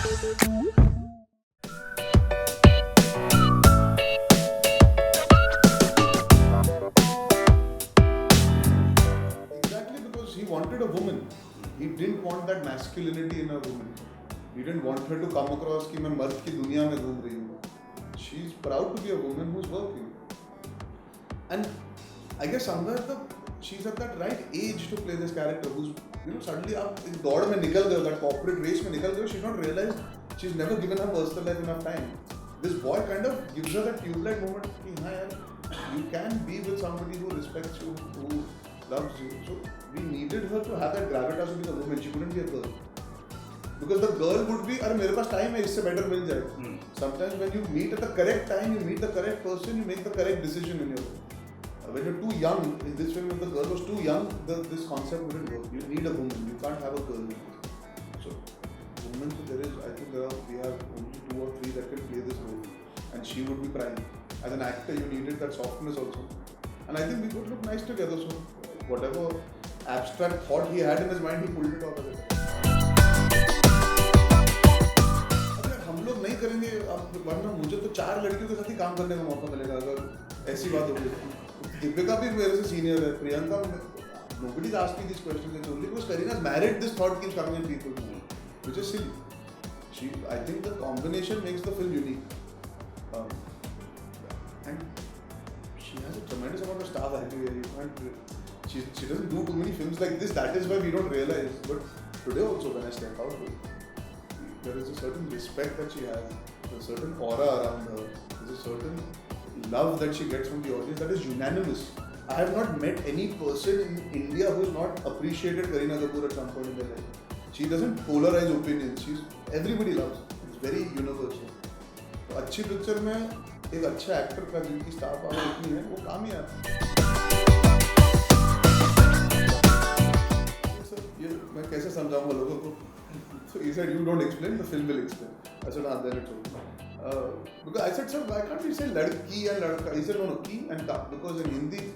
Exactly, because he wanted a woman. He didn't want that masculinity in a woman. He didn't want her to come across कि मैं मर्द की दुनिया में घूम रही हूँ. She's proud to be a woman who's working. And I guess somewhere she's at that right age to play this character who's, suddenly आप इस दौड़ में निकल गए, that corporate race में निकल गए, she's not realized she's never given her personal life enough time. This boy kind of gives her that tube-light moment कि हाँ यार, you can be with somebody who respects you, who loves you. So we needed her to have that gravitas to be a woman. She couldn't be a girl. Because the girl would be, अरे मेरे पास time है, इससे better मिल जाए. Sometimes when you meet at the correct time, you meet the correct person, you make the correct decision in your life. When you're too young, in this film, if the girl was too young, this concept wouldn't work. You need a woman. You can't have a girl. So, women, I think we have only 2 or 3 that can play this role, and she would be prime. As an actor, you needed that softness also, and I think we would look nice together. So, whatever abstract thought he had in his mind, he pulled it off as it. हम लोग नहीं करेंगे, वरना मुझे तो 4 लड़कियों के साथ ही काम करने का मौका मिलेगा अगर ऐसी बात होगी. Deepika भी मेरे से senior है, Priyanka, nobody's asked me these questions. It's only because Karena's married, this thought keeps coming in people, which is silly. I think the combination makes the film unique, and she has a tremendous amount of star value. She doesn't do too many films like this. That is why we don't realize. But today also, when I step out, there is a certain respect that she has, a certain aura around her, there's a certain love that she gets from the audience that is unanimous. I have not met any person in India who has not appreciated Kareena Kapoor at some point in their life. She doesn't polarize opinions. Everybody loves her. It's very universal. तो अच्छी picture में एक अच्छा actor का जिनकी star power इतनी है, वो काम ही आता है. मैं कैसे समझाऊंगा लोगों को? So he said, you don't explain, the film will explain. I said, then it's okay. Because I said, sir, why can't we say ladki and ladka? He said, no, ki and ka. Because in Hindi,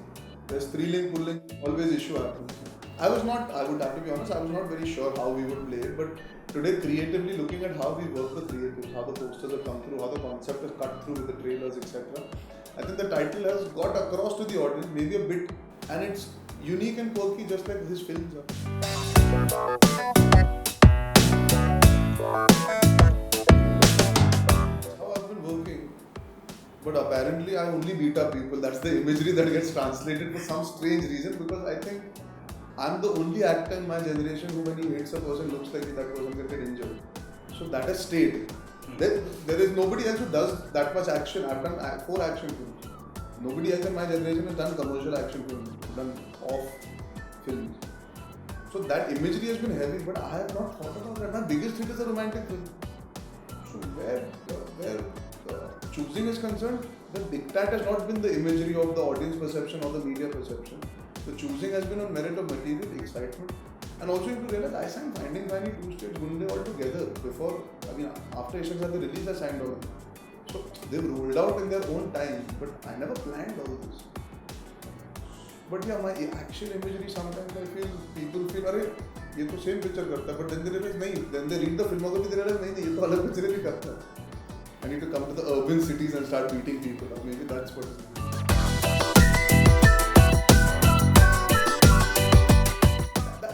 there's striling, pulling, always issue happens. I would have to be honest, I was not very sure how we would play it. But today, creatively looking at how we work the creatives, how the posters have come through, how the concept is cut through with the trailers, etc. I think the title has got across to the audience, maybe a bit, and it's unique and quirky just like his films are. How I've been working, but apparently I only beat up people. That's the imagery that gets translated for some strange reason, because I think I'm the only actor in my generation who, when he hits a person, looks like that person can get injured. So that has stayed. There is nobody else who does that much action. I've done 4 action films. Nobody else in my generation has done commercial action films, done off films. So that imagery has been heavy, but I have not thought about that. My biggest hit is a romantic film. So where choosing is concerned, the diktat has not been the imagery of the audience perception or the media perception. The choosing has been on merit of material, excitement, and also you have to realize I signed Finding Fanny, 2 States, Gunde all together before. After Ishaq had the release, I signed all. So they've rolled out in their own time, but I never planned all this. But yeah, my action imagery, sometimes I feel people feel, अरे ये तो same picture करता है, but then they realize नहीं, then they read the filmography, they realize नहीं ये तो अलग picture भी करता है. I need to come to the urban cities and start beating people up. Maybe that's what it is.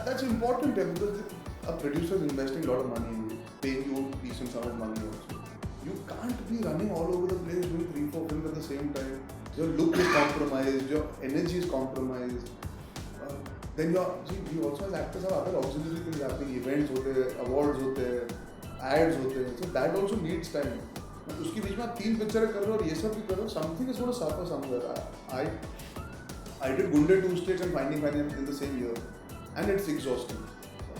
That's important because a producer is investing a lot of money in you, paying you a decent sum of money also. You can't be running all over the place doing 3-4 films at the same time. Your look is compromised, your energy is compromised. Then we also as actors have other auxiliary things happening, events होते हैं, awards होते हैं, ads होते हैं. So that also needs time. उसके बीच में आप 3 पिक्चरें कर रहे हो और ये सब भी कर रहे हो, something is going to suffer somewhere. I did Gunde, 2 States and Finding Fanny in the same year, and it's exhausting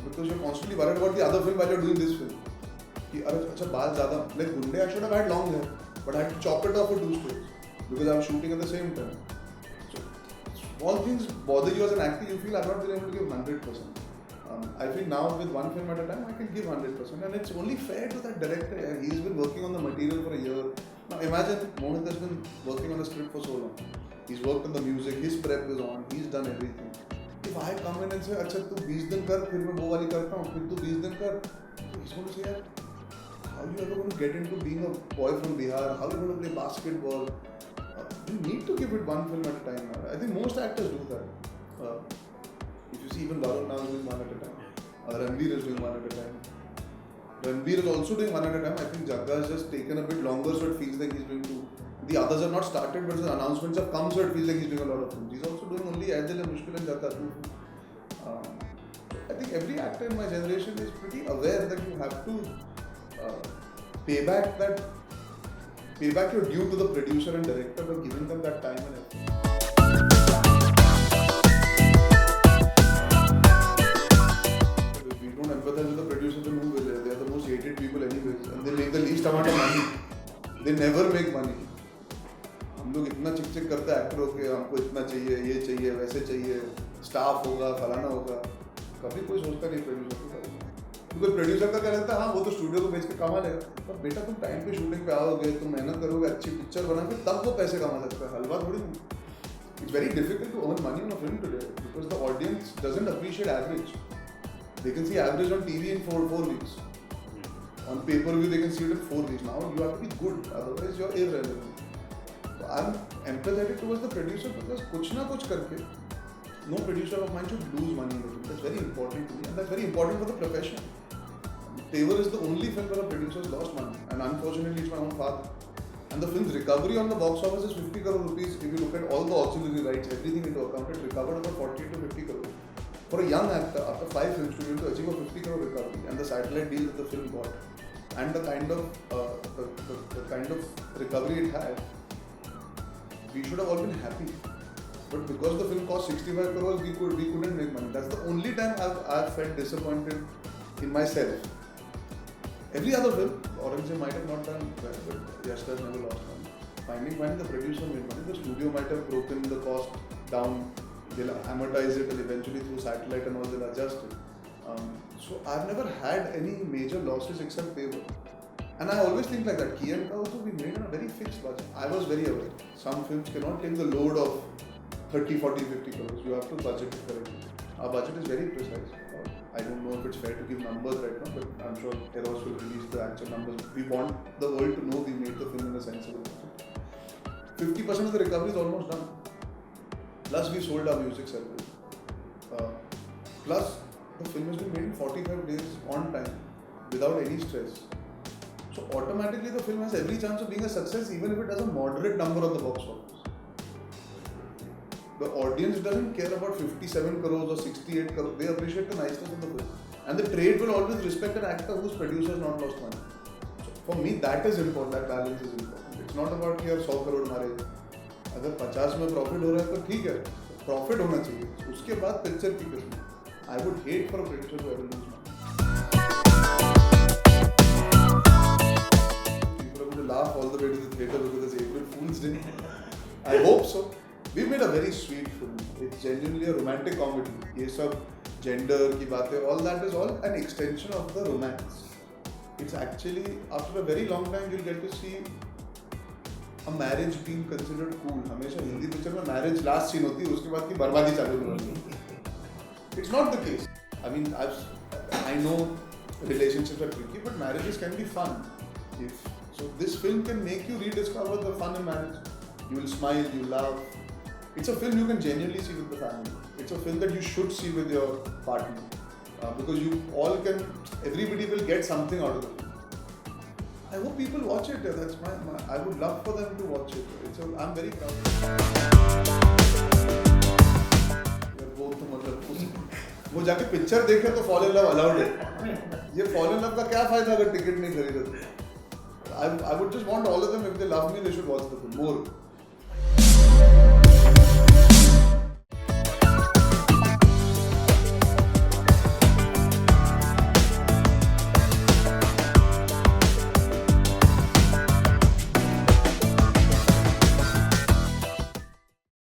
because you're constantly worried about the other film while you're doing this film. कि अरे अच्छा बाल ज़्यादा, like Gunde I should have had long hair, but I had to chop it off for 2 States because I'm shooting at the same time. So small things bother you as an actor. You feel I've not been able to give 100%. I feel now with one film at a time I can give 100%, and it's only fair to that director. He's been working on the material for a year. Now imagine Mohit has been working on the script for so long. He's worked on the music, his prep is on, he's done everything. If I come in and say, अच्छा तू 20 दिन कर, फिर मैं वो वाली करता हूँ, फिर तू 20 दिन कर, he's going to say, यार how you ever going to get into being a boy from Bihar? How you going to play basketball? You need to give it one film at a time. I think most actors do that. If you see, even Varun now is doing one at a time. Ranveer is doing one at a time. Ranveer is also doing one at a time. I think Jagga has just taken a bit longer, so it feels like he's doing two. The others have not started, but the announcements have come, so it feels like he's doing a lot of films. He's also doing only Aidil and Mushkil and Jagga too. I think every actor in my generation is pretty aware that you have to pay back your due to the producer and director by giving them that time and effort. If we don't empathize with the producer, then who will? They are the most hated people anyways, and they make the least amount of money. They never make money. हम लोग इतना चिक चिक करते हैं एक्टरों के, हमको इतना चाहिए, ये चाहिए, वैसे चाहिए, स्टाफ होगा, फलाना होगा. कभी कोई सोचता नहीं प्रोड्यूसर के बारे में. क्योंकि प्रोड्यूसर का क्या रहता है, हाँ वो तो स्टूडियो को बेच के कमा लेगा, पर बेटा तुम टाइम पे शूटिंग पे आओगे, तुम मेहनत करोगे, अच्छी पिक्चर बना के तब वो पैसे कमा सकता है. हलवा थोड़ी नहीं. It's very difficult to earn money on a film today because the audience doesn't appreciate average. They can see average on TV in 4 weeks. On pay-per-view they can see it in 4 weeks. Now you have to be good, otherwise you're irrelevant. So I'm empathetic towards the producer because कुछ ना कुछ करके no producer of mine should lose money in the film. That's very important to me, and that's very important for the profession. Tevar is the only film where a producer has lost money, and unfortunately it's my own father. And the film's recovery on the box office is 50 crore rupees. If you look at all the auxiliary rights, everything into account, it recovered about 40 to 50 crore. For a young actor, after 5 films, to be able to achieve a 50 crore recovery, and the satellite deal that the film got, and the kind of recovery it had, we should have all been happy. But because the film cost 65 crores, we couldn't make money. That's the only time I've felt disappointed in myself. Every other film, Aurangzeb might have not done well, but Yash has never lost money. Finding the producer made money. The studio might have broken the cost down. They'll amortize it, and eventually through satellite and all they'll adjust it. So I've never had any major losses except Tevar. And I always think like that. Ki and Ka also we made on a very fixed budget. I was very aware. Some films cannot take the load of 30, 40, 50 crores. You have to budget it correctly. Our budget is very precise. I don't know if it's fair to give numbers right now, but I'm sure Eros will release the actual numbers. We want the world to know we made the film in a sensible budget. 50% of the recovery is almost done. Plus we sold our music service. Plus the film has been made in 45 days on time without any stress. So automatically the film has every chance of being a success even if it has a moderate number on the box office. The audience doesn't care about 57 crores or 68 crores. They appreciate the niceness of the film. And the trade will always respect an actor whose producer has not lost money. So for me, that is important. That balance is important. It's not about कि यार 100 करोड़ मारे. अगर 50 में profit हो रहा है तो ठीक है. प्रॉफिट होना चाहिए. उसके बाद पिक्चर की किस्मत. I would hate for a producer to ever lose money. People are going to laugh all the way to the theatre because it's April Fool's Day. I hope so. We made a very sweet film. It's genuinely a romantic comedy. ये सब gender की बातें, all that is all an extension of the romance. It's actually, after a very long time, you'll get to see a marriage being considered cool. हमेशा Hindi picture में marriage last scene होती है, उसके बाद की बर्बादी चालू होती है. It's not the case. I mean, I know relationships are tricky, but marriages can be fun. So this film can make you rediscover the fun in marriage. You will smile, you laugh. It's a film you can genuinely see with the family. It's a film that you should see with your partner because you all can. Everybody will get something out of it. I hope people watch it. That's my I would love for them to watch it. I'm very proud. वो जाके picture देखे तो fall in love allowed है. ये fall in love का क्या फायदा अगर टिकट नहीं खरीदते? I would just want all of them, if they love me, they should watch the film more.